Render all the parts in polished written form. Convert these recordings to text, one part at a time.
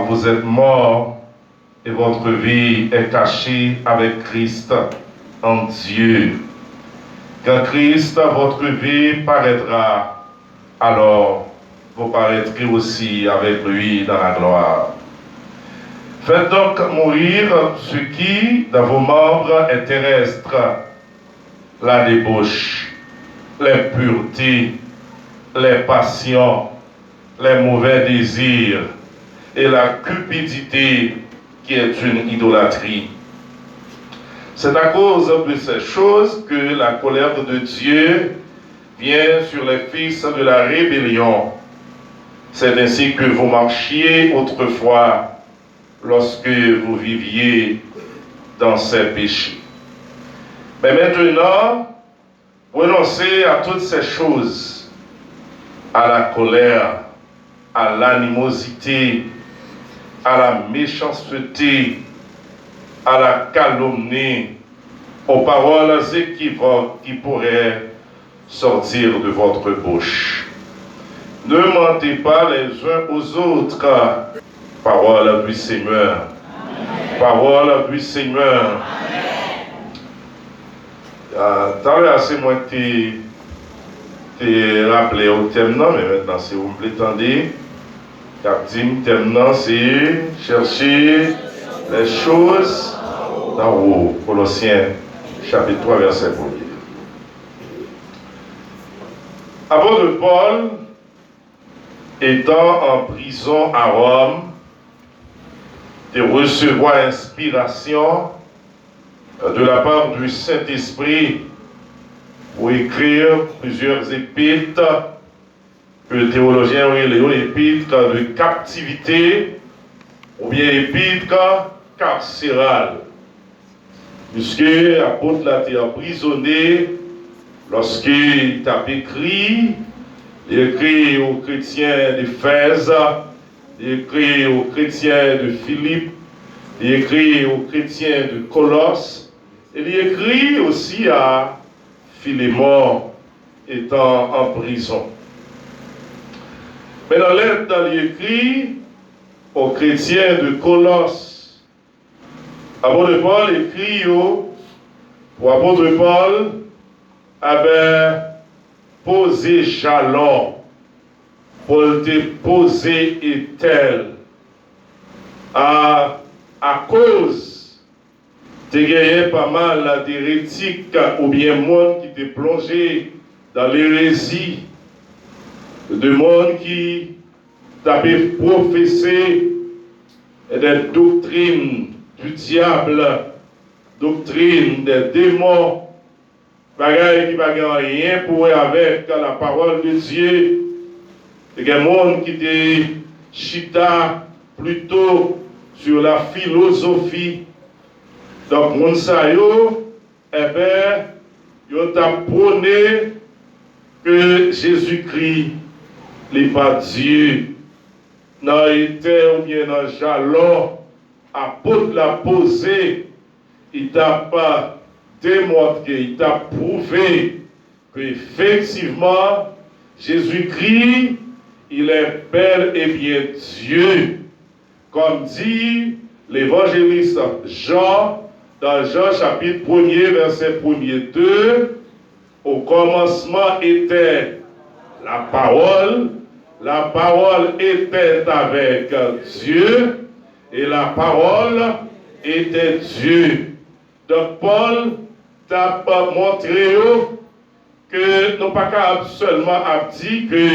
vous êtes morts et votre vie est cachée avec Christ en Dieu. Quand Christ, votre vie, paraîtra, alors vous paraîtrez aussi avec lui dans la gloire. Faites donc mourir ce qui, dans vos membres, est terrestre, la débauche, l'impureté, les passions, les mauvais désirs et la cupidité qui est une idolâtrie. C'est à cause de ces choses que la colère de Dieu vient sur les fils de la rébellion. C'est ainsi que vous marchiez autrefois lorsque vous viviez dans ces péchés. Mais maintenant, renoncez à toutes ces choses, à la colère, à l'animosité, à la méchanceté, à la calomnie, aux paroles équivoques qui pourraient sortir de votre bouche. Ne mentez pas les uns aux autres. Parole du Seigneur. Amen. Parole du Seigneur. Tant que c'est moi qui t'ai rappelé au thème, non, mais maintenant, si vous me prétendez, le thème, non, c'est chercher les choses d'en haut. Colossiens, chapitre 3, verset 1er. Apôtre Paul, étant en prison à Rome, de recevoir inspiration de la part du Saint-Esprit pour écrire plusieurs épîtres que les théologiens ont les épîtres de captivité ou bien épîtres carcérales. Puisque l'apôtre l'a été emprisonné lorsqu'il a écrit, il écrit aux chrétiens d'Éphèse, il écrit aux chrétiens de Philippe, il écrit aux chrétiens de Colosse, et il écrit aussi à Philémon, étant en prison. Mais dans lettre, il écrit aux chrétiens de Colosse. Apôtre Paul écrit pour apôtre Paul avait posé jalon. Paul te posé et tel. À cause de gagné pas mal d'hérétiques ou bien monde qui t'est plongé dans l'hérésie, de monde qui t'avait professé des doctrines du diable, doctrines des démons, bagaille qui n'a rien pour avec la parole de Dieu. Il y a des gens qui te chita plutôt sur la philosophie. Donc, mon sayo, eh bien, il t'a prôné que Jésus-Christ n'est pas Dieu. Dans été ou bien dans jalon, apôtre l'a posé, il t'a pas démontré, il t'a prouvé qu'effectivement, Jésus-Christ, il est bel et bien Dieu. Comme dit l'évangéliste Jean, dans Jean chapitre 1er, verset 1er 2, au commencement était la parole était avec Dieu, et la parole était Dieu. Donc Paul t'a montré que nous pas capable seulement à dire que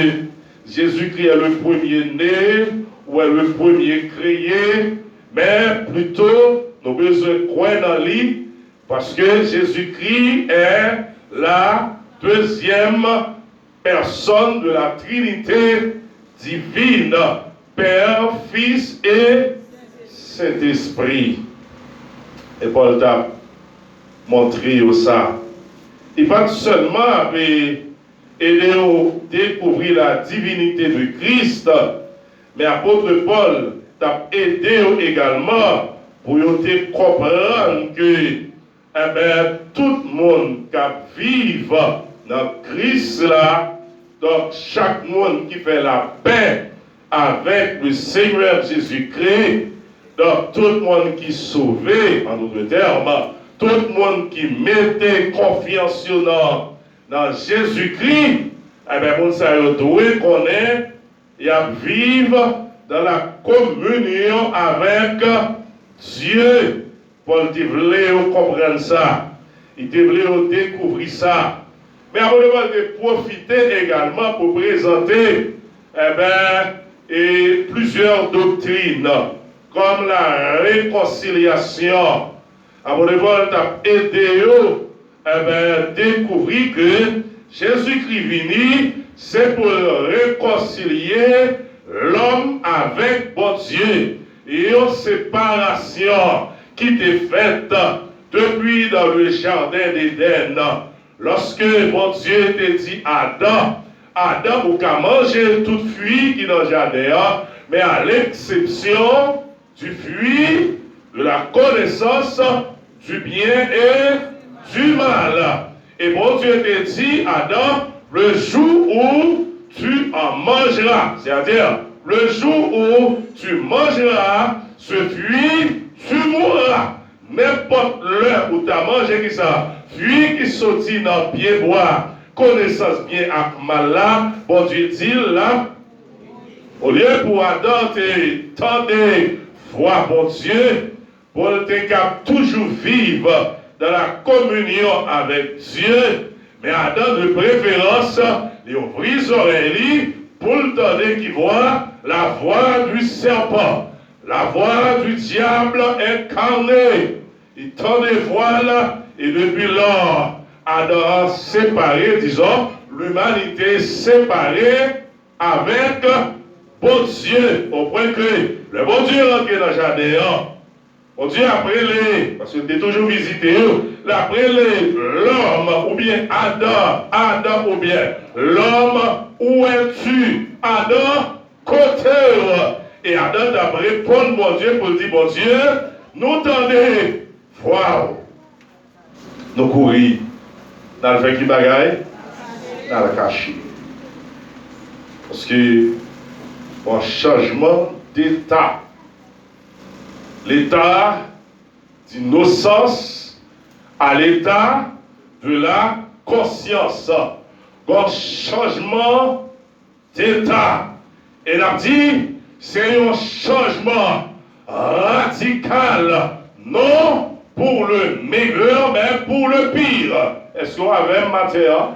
Jésus-Christ est le premier-né ou est le premier créé, mais plutôt nous besoin croire dans lui parce que Jésus-Christ est la deuxième personne de la Trinité divine, Père, Fils et Saint-Esprit. Et Paul t'a montré ça. Il pas seulement aider à découvrir la divinité de Christ, mais l'apôtre Paul t'a aidé également pour te comprendre que tout le monde qui vit dans Christ là, donc chaque monde qui fait la paix avec le Seigneur Jésus-Christ, donc tout le monde qui est sauvé, en d'autres termes, tout le monde qui mettait confiance dans Jésus-Christ, eh bien, bon, ça doit connaître et à vivre dans la communion avec Dieu. Paul voulait comprendre ça. Il voulait découvrir ça. Mais avant de profiter également pour présenter plusieurs doctrines, comme la réconciliation. Avant de aider à découvrir que Jésus-Christ venu, c'est pour réconcilier l'homme avec bon Dieu. Et une séparation qui était faite depuis dans le jardin d'Éden. Lorsque bon Dieu t'a dit Adam, vous pouvez manger toute fruit qui est dans le jardin, mais à l'exception du fruit de la connaissance du bien et du mal. Et bon Dieu t'a dit, Adam, le jour où tu en mangeras, c'est-à-dire le jour où tu mangeras ce fruit, tu mourras. N'importe l'heure où tu as mangé qui ça, fruit qui sortit dans le pied bois, connaissance bien avec mal là, bon Dieu dit là, au lieu pour Adam te tendre voir bon Dieu, pour te toujours vivre dans la communion avec Dieu, mais Adam de préférence, il ouvre les oreilles pour le tendre qui voit la voix du serpent, la voix du diable incarné. Il tend les voiles et depuis lors, Adam séparé, disons, l'humanité séparée avec bon Dieu, au point que le bon Dieu est rentré dans le jardin. Bon Dieu après les, parce que tu es toujours visité, après l'homme ou bien Adam ou bien l'homme, où es-tu? Adam, côté. Et Adam t'a répondu, bon Dieu, pour dire, bon Dieu, nous tendez, wow, nous courir dans le fait qui bagaille, dans le cacher. Parce que, un changement d'état, l'état d'innocence à l'état de la conscience. Un changement d'état. Et on a dit, c'est un changement radical, non pour le meilleur, mais pour le pire. Est-ce qu'on avait matière?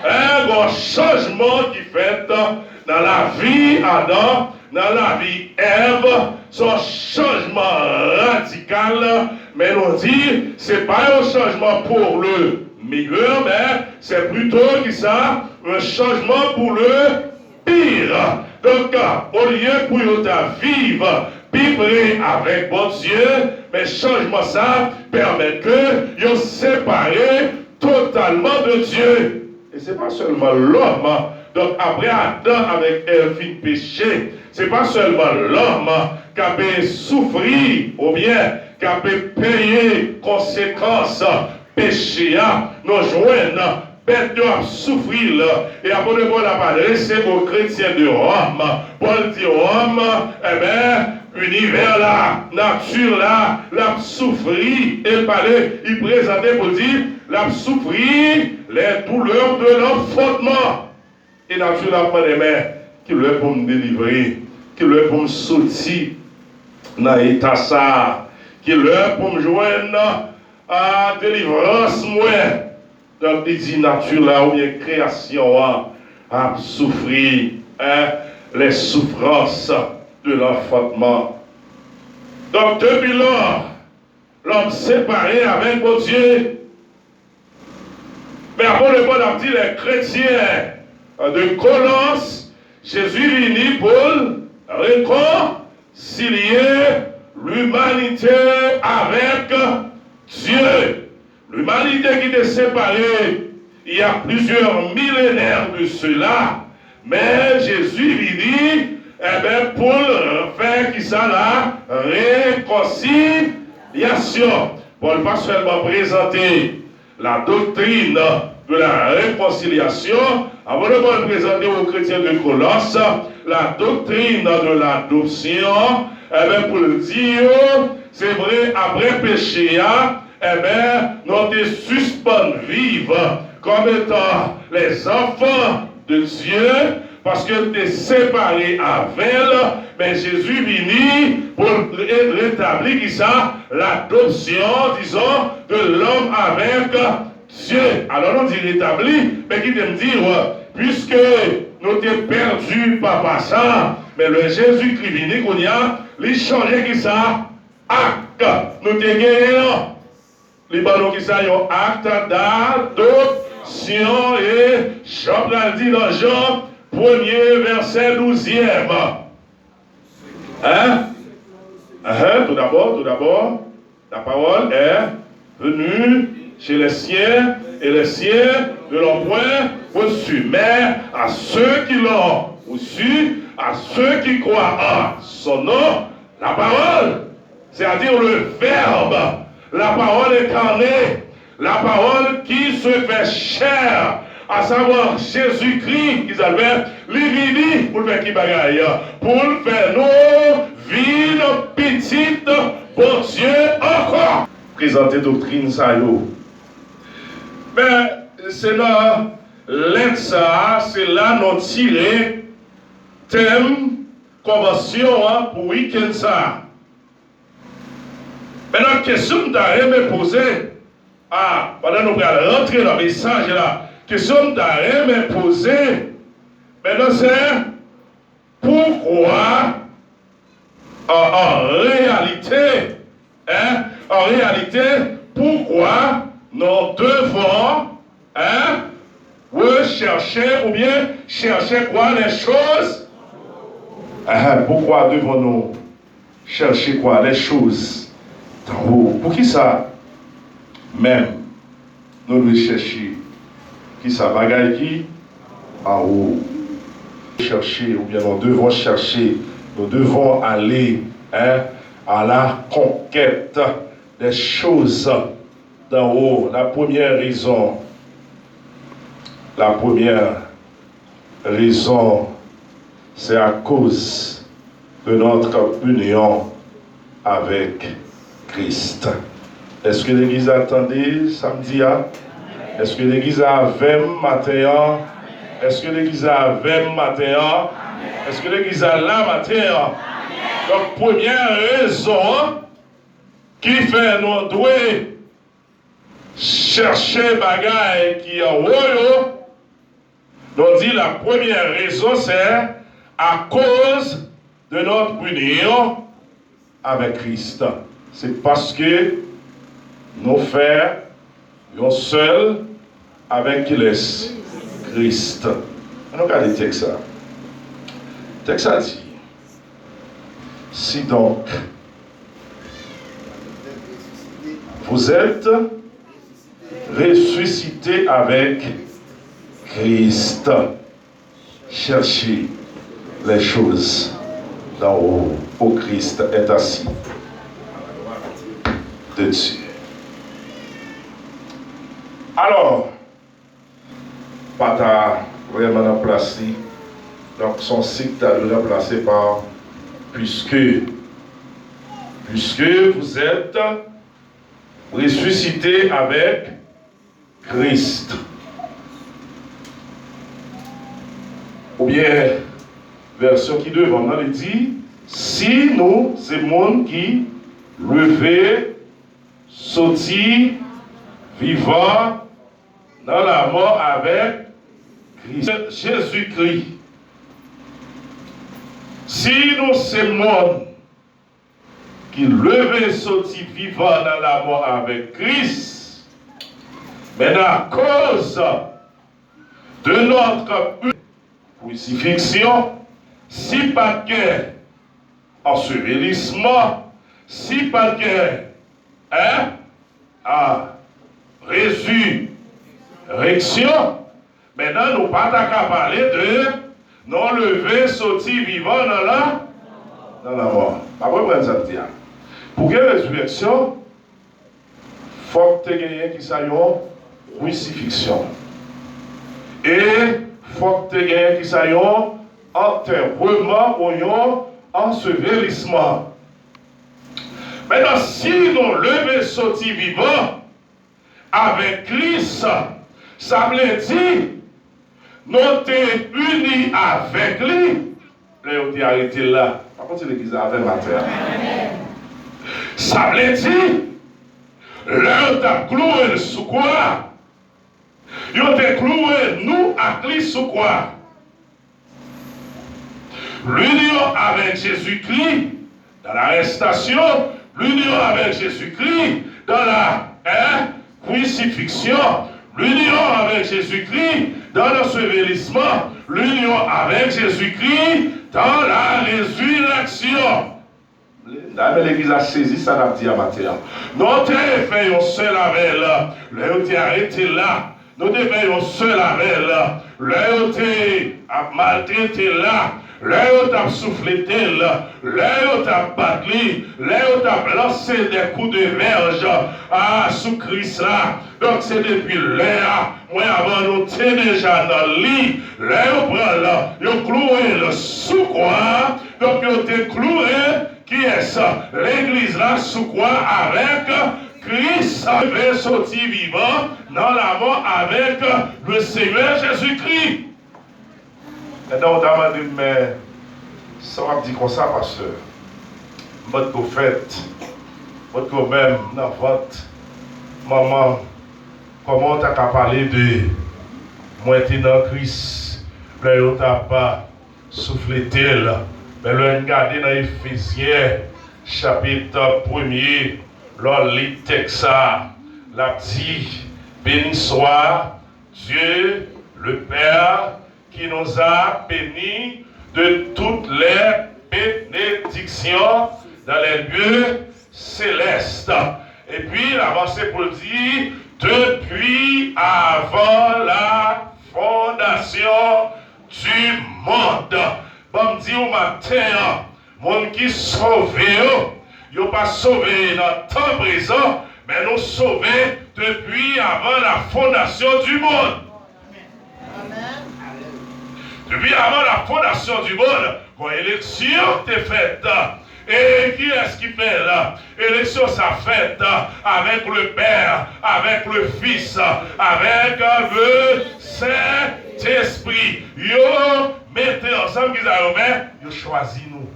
Un changement qui fait dans la vie Adam, dans la vie Ève, son changement radical, mais on dit, c'est pas un changement pour le meilleur, mais c'est plutôt qui ça, un changement pour le pire. Donc, au lieu pour vivre, vivre avec bon Dieu, mais changement ça permet que vous séparez totalement de Dieu. Et ce n'est pas seulement l'homme. Donc après Adam avec Ève péché, ce n'est pas seulement l'homme qui a pu souffrir ou bien qui a pu payer conséquences péché, nous joignent, bête de souffrir. Et après de Paul a adressé aux chrétiens de Rome. Paul dit Rome, eh bien, univers là, nature là, l'a souffri et parler, il présentait pour dire, l'a souffri les douleurs de l'enfantement. Et nature là, pas des mains, qui le pour me délivrer, qui le pour me sortir dans l'état ça, qui le pour me joindre à délivrance moi. Donc il dit nature là, ou bien création a souffri les souffrances de l'enfantement. Donc depuis lors, l'homme séparé avec mon Dieu. Mais avant le bon a dit les chrétiens de Colosses, Jésus venu pour réconcilier l'humanité avec Dieu. L'humanité qui était séparée il y a plusieurs millénaires de cela, mais Jésus venu pour faire qui ça la réconciliation. Pour ne pas seulement présenter la doctrine de la réconciliation, avant de présenter aux chrétiens de Colosse la doctrine de l'adoption, eh bien, pour le dire, c'est vrai, après péché, eh bien, nous sommes suspendus vivre comme étant les enfants de Dieu, parce que tu es séparé avec elle, mais Jésus venu pour rétablir qui ça, l'adoption, disons, de l'homme avec Dieu. Alors on dit rétabli, mais qui me dire, puisque nous t'es perdu par ça, mais le Jésus-Christ venu qu'on y a, il changeait qui ça, acte. Nous t'es gagné, les ballons qui ça, un acte d'adoption, et Job l'a dit dans Job, 1er verset 12e. Hein? Tout d'abord, la parole est venue chez les siens, et les siens ne l'ont point reçu. Mais à ceux qui l'ont reçu, à ceux qui croient en son nom, la parole, c'est-à-dire le verbe, la parole incarnée, la parole qui se fait chair, à savoir Jésus-Christ, ils avaient l'évini pour faire qui bagaille, pour faire nos villes petites pour Dieu encore. Présenter doctrine ça yo. Mais c'est là, ça, c'est là nous tirer thème, convention pour week-end ça. Maintenant, question d'arrêt me poser, pendant nous allons rentrer dans le message là, question d'arrêt me poser, maintenant c'est pourquoi en réalité, pourquoi nous devons rechercher ou bien chercher quoi les choses? Pourquoi devons-nous chercher quoi les choses d'en haut? Pour qui ça? Même, nous devons chercher qui ça bagaille qui? En haut. Chercher, ou bien nous devons chercher, nous devons aller à la conquête des choses d'en haut. La première raison, c'est à cause de notre union avec Christ. Est-ce que l'Église attendait samedi? Est-ce que l'Église avait matin? Est-ce que l'Église avait matin? Est-ce que l'Église a la matin? Donc, première raison qui fait nous doit chercher bagaille qui est haut, nous dit la première raison c'est à cause de notre union avec Christ. C'est parce que nous faisons seul avec Christ. On regarde le texte. Le texte a dit, si donc vous êtes ressuscité avec Christ, cherchez les choses d'en haut, où Christ est assis de Dieu. Alors, pas vraiment remplacé, donc son cycle est remplacé par puisque vous êtes ressuscité avec Christ. Ou bien, version qui devant, on dit, si nous, c'est le monde qui levé, sorti, vivant dans la mort avec Christ. Jésus-Christ. Si nous, c'est le monde qui levé, sorti, vivant dans la mort avec Christ, mais à cause de notre crucifixion, si pas de ensevelissement, si pas de résurrection, maintenant nous pas qu'à parler de non levé, sorti, vivant dans la mort. Après, prendre ça dire. Pour quelle résurrection, il faut que tu aies qui ça crucifixion. Et il faut que tu aies qui ça enterrement ou un ensevelissement. Maintenant, si nous levons sorti vivant avec Christ, ça veut dire nous sommes unis avec lui. Là, on est arrêté là. Par contre, l'église avec matin. Ça veut dire là, on a cloué sous quoi? On a cloué nous à Christ sous quoi? L'union avec Jésus-Christ dans l'arrestation, l'union avec Jésus-Christ dans la crucifixion, l'union avec Jésus-Christ dans l'ensevelissement, l'union avec Jésus-Christ dans la résurrection. L'église a saisi ça n'a dit à matin. Nous devons faire un seul avec là. Nous devons arrêter là. Nous devons faire un seul avec là. Nous devons maltraiter là. Là où tu as soufflé, là où tu as battu, là où tu as lancé des coups de verge sous Christ là. Donc c'est depuis là, moi avant nous t'es déjà dans le lit, là où prend là, vous cloué le sous quoi, donc vous t'es cloué, qui est ça? L'église là sous quoi avec Christ avait sorti vivant dans la mort avec le Seigneur Jésus-Christ. Et donc, on m'a dit, mais ça va dire comme ça, pasteur. Votre prophète, votre même, dans votre maman, comment tu as parlé de moi, tu es dans Christ, là, tu n'as pas soufflé tel. Mais là, regardez dans Éphésiens, chapitre 1er, là, les textes, la dit, béni soit Dieu, le Père, qui nous a bénis de toutes les bénédictions dans les lieux célestes. Et puis, il avance pour dire, depuis avant la fondation du monde. Bon, me dit au matin, monde qui sauvé, ils n'ont pas sauvé dans le temps présent, mais nous sauvés depuis avant la fondation du monde. Depuis avant la fondation du monde, quand l'élection est faite, et qui est-ce qui fait là? L'élection ça faite avec le Père, avec le Fils, avec le Saint-Esprit. Yo mettez ensemble qu'ils ont yo choisi nous.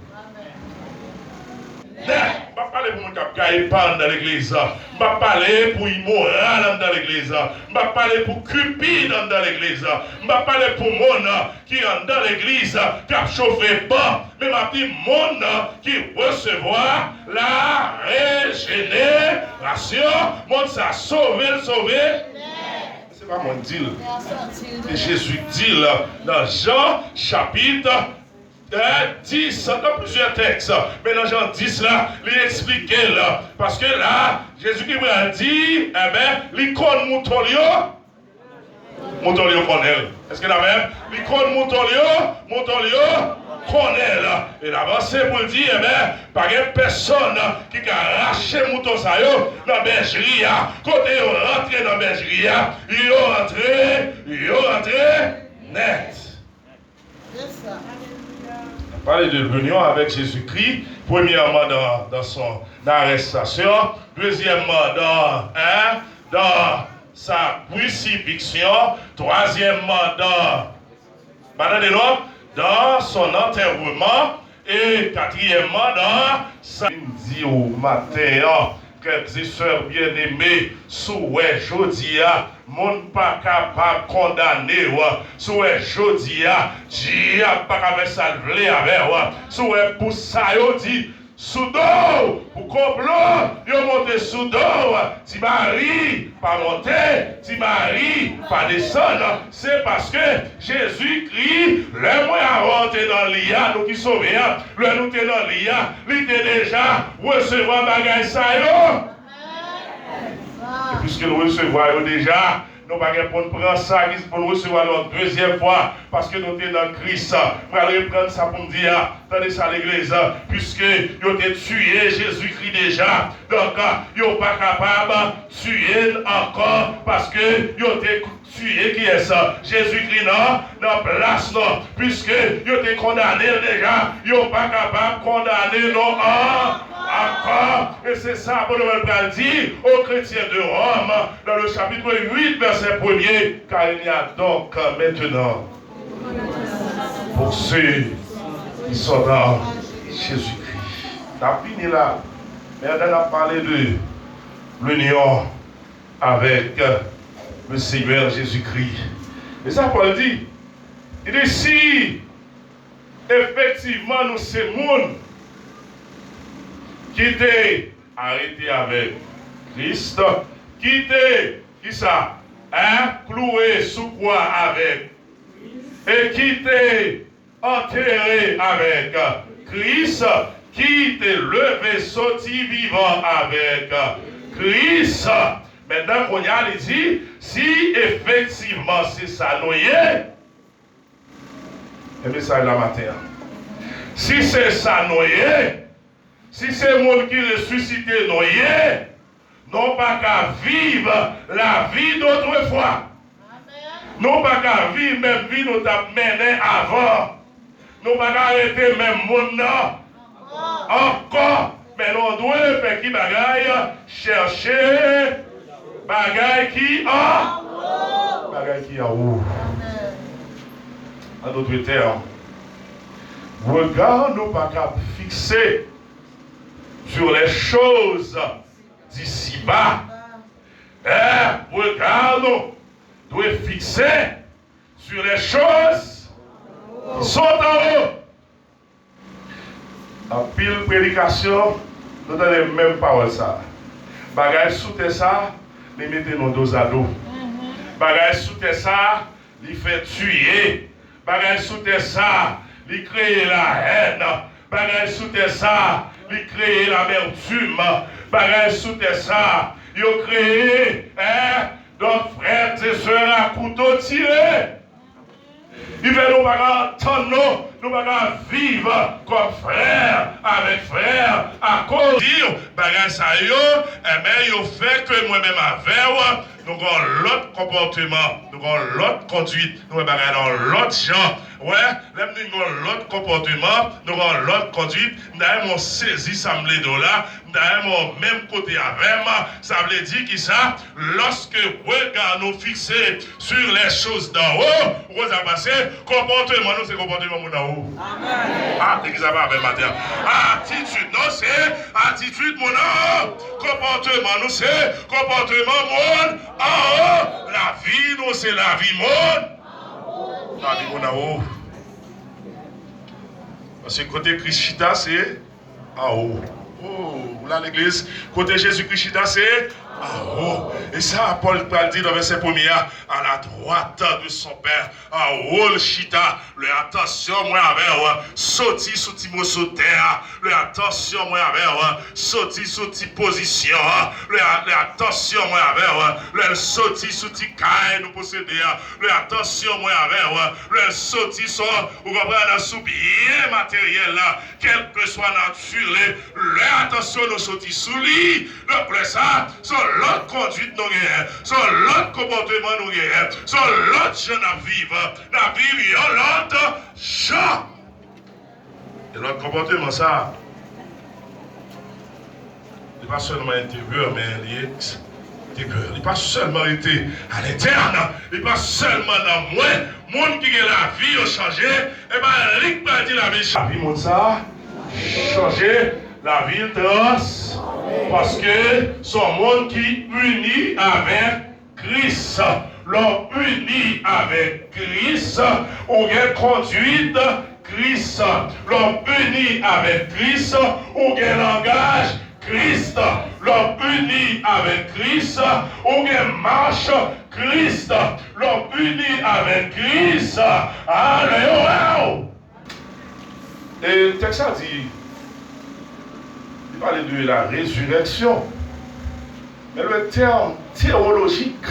Je ne vais pas parler pour mon cap dans l'église. Je ne vais pas parler pour immoral dans l'église. Je ne vais pas parler pour cupide dans l'église. Je ne vais pas parler pour mon qui est dans l'église, qui a chauffé pas. Mais je vais mon qui recevoir la régénération. Mon ça sauver. C'est pas mon deal. Et Jésus dit dans Jean chapitre 10, dans plusieurs textes, mais dans Jean 10 là, il explique là, parce que là, Jésus-Christ a dit, eh bien, l'icône moutonio connaît. Est-ce que la même? L'icône moutonio connaît là. Et l'avancée pour le dire, eh bien, pas de personne qui a arraché mouton ça dans la bergerie, quand ils ont rentré dans la bergerie, ils ont rentré net. C'est ça. Parler de l'union avec Jésus-Christ, premièrement dans son arrestation, deuxièmement dans sa crucifixion, troisièmement dans son enterrement, et quatrièmement dans sa dit au matin, frères et sœurs bien-aimés, souhait jodia, mon pas capable de condamner, souhait jodia, Dieu pas capable de salver avec, souhait pour ça, dit, Soudo, pour complot, ils monté Soudo, si Marie pas monter, si Marie pas descendre, c'est parce que Jésus-Christ, le moyen à rentrer dans l'IA, nous qui sauvons, le nous sommes dans l'IA, il était déjà recevoir bagage ça, et puisque nous recevons déjà, nous pas pour prendre ça, pour nous recevoir la deuxième fois, parce que nous sommes dans Christ. Nous allons reprendre ça pour me dire, attendez ça à l'église, puisque nous avons tué Jésus-Christ déjà. Donc, nous ne pas capable de tuer encore, parce que nous avons tué qui est ça? Jésus-Christ dans place, non. Puisque nous avons condamné déjà, nous ne pas capable de condamner non encore. Et c'est ça pour nous dire aux chrétiens de Rome, dans le chapitre 8, verset 1er, car il y a donc maintenant, pour ceux qui sont dans Jésus-Christ. On a fini là. Mais on a parlé de l'union avec le Seigneur Jésus-Christ. Et ça, Paul dit, il dit si effectivement nous sommes monde qui était arrêté avec Christ, qui était, qui ça, cloué sous quoi avec, et qui était enterré avec Christ, qui était levé, sorti vivant avec Christ. Maintenant, qu'on y a dit, si effectivement c'est ça noyé, et bien ça est la matin. Si c'est ça noyé, si c'est le monde qui ressuscité noyé, non pas qu'à vivre la vie d'autrefois. Non pas qu'à vivre même vie nous avons mené avant. Non pas qu'à arrêter même monde encore. Mais nous devons faire qui bagaille, chercher bagaille qui en haut. Bagaille qui en haut. En d'autres termes, regard nous pas qu'à fixer sur les choses d'ici-bas. Regarde, nous devons fixer sur les choses qui sont en haut. En pile prédication, nous avons les mêmes paroles. Bagage sous ça, les mettez nos dos à dos. Bagage sous ça, les fait tuer. Bagage sous ça, les créer la haine. Bagage sous ça, il créé l'amertume, bagage sous ça, il a créé, donc frères et sœurs à couteau tiré. Il veut nous pas entendre, nous pas vivre comme frères avec frères à cause de bagage ça yo, mais il fait que moi-même avec nous avons l'autre comportement, nous avons l'autre conduite, nous avons dans l'autre genre. Ouais, nous avons l'autre comportement, nous avons l'autre conduite, nous avons saisi ça me là, nous avons même côté avec moi, ça veut dire que ça, lorsque regard nous fixer sur les choses d'en haut, vous avez passé, comportement nous c'est comportement d'en haut. Amen. Ah, l'église a pas avec matin. Attitude, non c'est attitude mon homme, comportement nous c'est comportement mon en haut, la vie, nous, c'est la vie monde. La vie monde en haut. Parce que côté Christ, c'est en haut. Oh, là, l'église, côté Jésus-Christ, c'est en haut. Et ça, Paul dit dans verset 1er, à la droite de son Père, en haut, le chita, le attention, moi, avec, sorti sous Timo sous terre, le attention, moi, avec, sorti sous position, le attention, moi, avec, le sorti sous caille, nous posséder, le attention, moi, avec, le sorti sur, vous comprenez, sous bien matériel, là, quel que soit nature, le attention, nous sorti sous lui, donc, ça, sur l'autre conduite, nous gagnons, sur l'autre comportement, nous gagnons, sur l'autre jeune à vivre, l'autre gens. Et l'autre comportement, ça, il n'est pas seulement intérieur, mais il est extérieur. Il n'est pas seulement été à l'interne, il n'est pas seulement dans moi. Monde qui a la vie a changé, et bien, il va dire la vie. La vie, monde, ça, changer, la vie trans, parce que son monde qui unit avec Christ. L'homme uni avec Christ, ou bien conduite Christ. L'homme uni avec Christ, ou bien langage Christ. L'homme uni avec Christ, ou bien marche Christ. L'homme uni avec Christ. Alléluia. Et le texte a dit, il parlait de la résurrection. Mais le terme théologique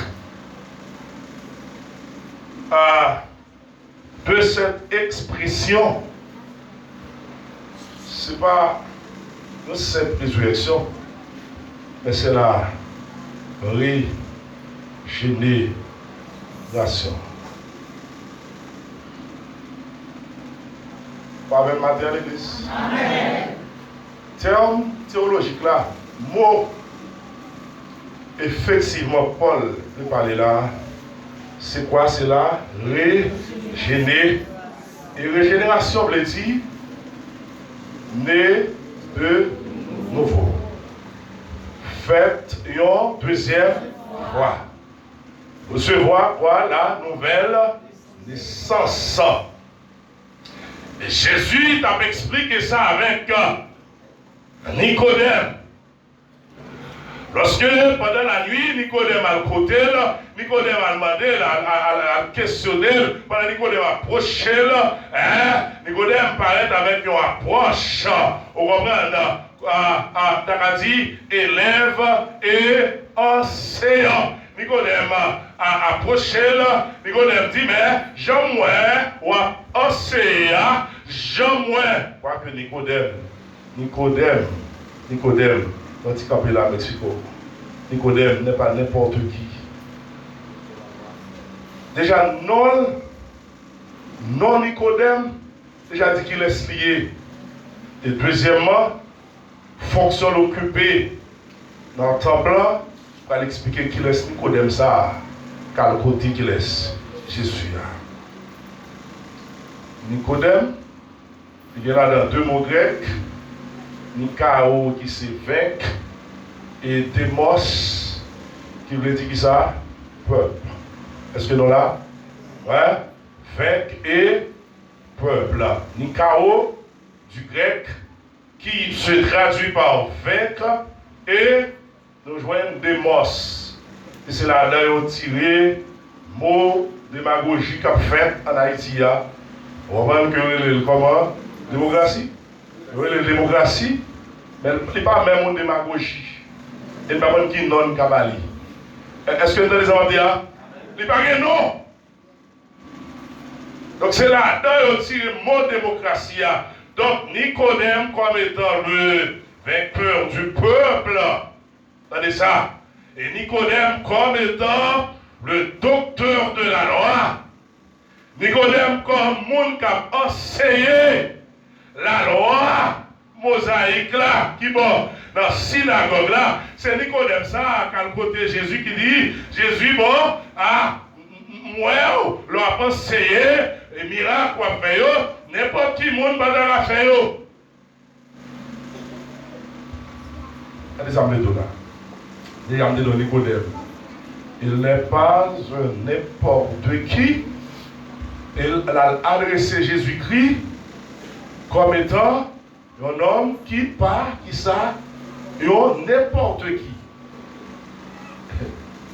de cette expression, ce n'est pas une simple résurrection, mais c'est la régénération. Pas même matin à l'église. Amen. Terme théologique là, mot, effectivement, Paul peut parler là. C'est quoi? C'est la régénération. Et régénération veut dire né de nouveau. Faites une deuxième fois. Recevoir quoi? La nouvelle naissance. Et Jésus t'a expliqué ça avec Nicodème. Lorsque pendant la nuit, Nicodème a le côté, Nicodème a demandé, a questionné, pendant Nicodème a approché, Nicodème paraît avec une approche, au comprenez, t'as dit élève et enseignant. Nicodème a approché, Nicodème dit, mais j'aimerais ou enseignant, j'aimerais. Quoi que Nicodème, quand il campe là à Mexico, Nicodème n'est pas n'importe qui. Déjà, non Nicodème, déjà dit qu'il est lié. Et deuxièmement, fonction occupée dans le temple, pour expliquer qu'il est Nicodème ça, quel côté qu'il est Jésus. Nicodème, il y a là dans deux mots grecs. Nikao qui c'est vaincre et Démos qui veut dire qui ça? Peuple. Est-ce que nous là? Ouais. Vaincre et peuple. Nikao du grec qui se traduit par vaincre et nous joignons Démos. Et c'est là d'ailleurs tiré mot démagogie qu'a fait en Haïti. On va voir que comment? Démocratie. Oui, la démocratie, mais ce n'est pas même une démagogie. Il n'y a pas qui non kabali. Est-ce que vous avez entendu ça? Il n'y a pas de non. Donc c'est là, dans le mot démocratie. Donc Nicodème comme étant le vainqueur du peuple. Attendez ça. Et Nicodème comme étant le docteur de la loi. Nicodème comme monde qui a enseigné la loi mosaïque là, qui bon, dans la synagogue là, c'est Nicodème ça, quand le côté Jésus qui dit, Jésus bon, moi, leur a enseigné, et miracle quoi faire, n'importe qui monde va dans la faire. Regardez ça, là. Regardez le Nicodème. Il n'est pas un n'importe qui, il a adressé Jésus-Christ comme étant un homme qui part, qui ça, et n'importe qui.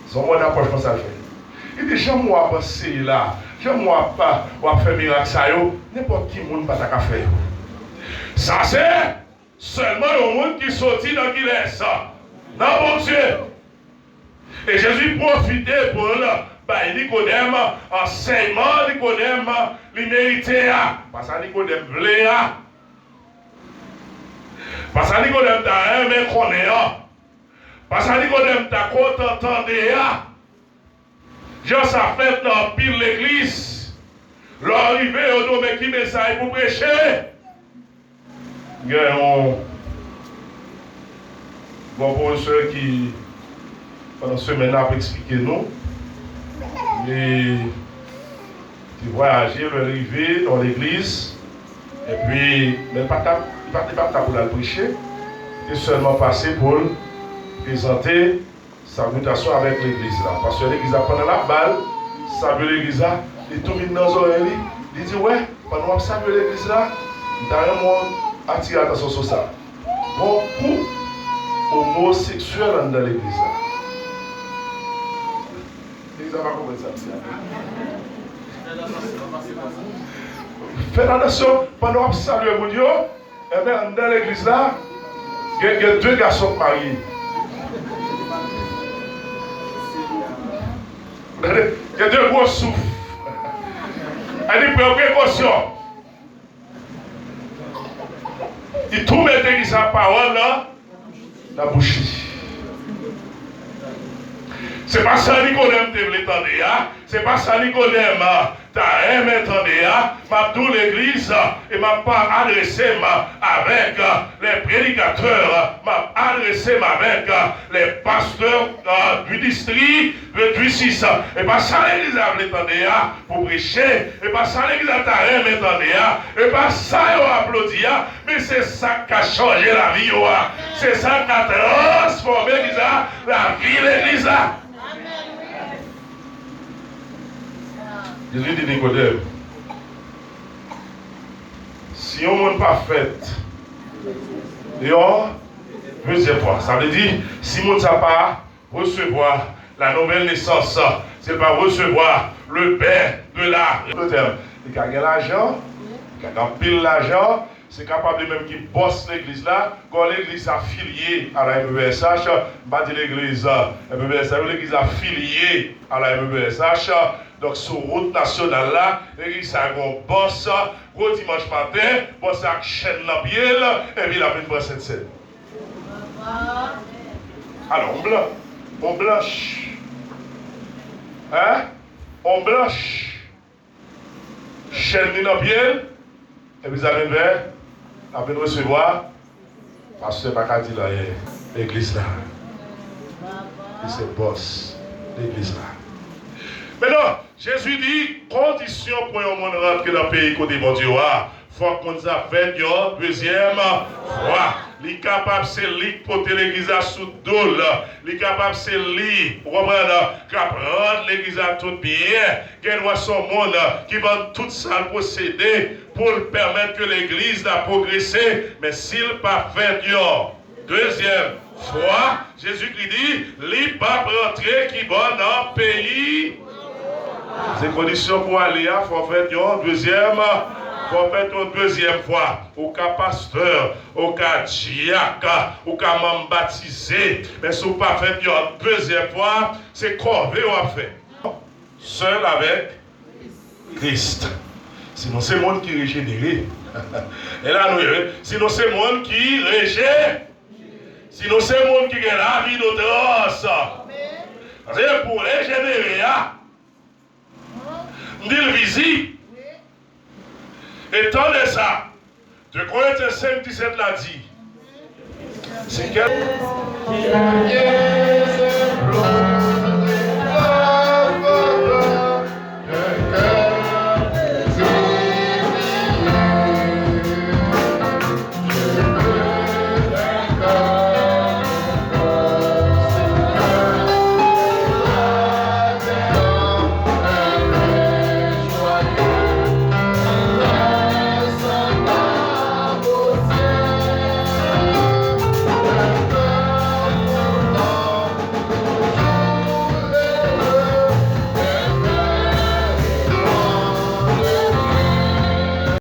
Son mot d'approche, comment ça fait? Il dit, j'aime moi penser là, j'aime moi pas, faire miracle ça, n'importe qui monde pas ta faire. Ça c'est seulement le monde qui sortit dans qui laisse ça. Non, mon Dieu. Et Jésus profitait pour Nicodème, enseignement, Nicodème, il méritait. Parce que Nicodème voulait. Parce que Nicodème t'a aimé connaître. Parce que Nicodème t'a contenté. Jean ça fait dans pile l'église. L'arrivée au domaine qui message pour prêcher. Il y a un bon professeur qui, pendant ce semaine, a expliqué nous. Et qui voyageait, l'arrivée dans l'église. Et puis, il ne pas pour la prêcher. Il est seulement passé pour présenter sa mutation avec l'église là. Parce que l'église a pendant la balle, ça veut l'église là, et tout le monde dans les oreilles, il dit ouais, pendant que ça veut l'église là, il a vraiment attiré l'attention sur ça. Beaucoup homosexuels dans l'église là. L'église n'a pas compris ça. Faites attention, pendant que ça veut Dieu, et bien dans l'église là, il y a deux garçons mariés. Il y a deux gros souffles. Elle dit, prends précaution. Il tout mettait sa parole là, la bouche. C'est pas ça Nicodème te voulait tendre, c'est pas ça Nicodème t'as aimé tendre, m'a tout l'église et m'a pas adressé avec les prédicateurs, m'a adressé avec les pasteurs du district du 6. Et pas ça l'église a voulu tendre pour prêcher, et pas ça l'église a t'as aimé tendre, et pas ça on applaudi, mais c'est ça qui a changé la vie, c'est ça qui a transformé l'église, la vie de l'église. Jésus dit Nicodème, si on ne monde pas fait, deuxième fois, ça veut dire, si on ne sait pas recevoir la nouvelle naissance, c'est pas recevoir le pain de l'art. Il a l'argent, il a pile l'argent, c'est capable même qui bosse l'église là, quand l'église affiliée à la MEBSH, pas dire l'église l'église affiliée à la MEBSH. Donc, sur route nationale là, l'église a un boss, gros dimanche matin, boss a chaîne dans pied, et puis il a fait une cette scène. Alors, on blanche. Hein? On blanche. Chaîne dans pied, et puis il a fait recevoir, parce que c'est pas qu'à dire l'église là. Et c'est boss, l'église là. Maintenant, Jésus dit, condition pour un monde rentrer dans le pays côté bon Dieu, il faut qu'on ait fait une deuxième fois. Il est capable de se lire pour l'église sous dol. Il est capable de se lire pour rendre l'église tout bien. Qu'il voit son monde qui vend tout ça le procédé pour permettre que l'église a progressé. Mais s'il n'a pas fait une deuxième fois, Jésus-Christ dit, il n'est pas rentré qui va dans le pays. C'est condition pour aller, il faut faire une deuxième fois. Au cas pasteur, au cas diacre, au cas membre baptisé. Mais si vous ne pas fait une deuxième fois, c'est corvée ou fait. Seul avec Christ. Sinon, c'est le monde qui est régénéré. Et là, nous, sinon, c'est le monde qui régène. Sinon, c'est le monde qui a la vie d'autre. C'est pour régénérer. Dit visible. Et tant de ça, de Corinthiens 5, 17 l'a dit. C'est quel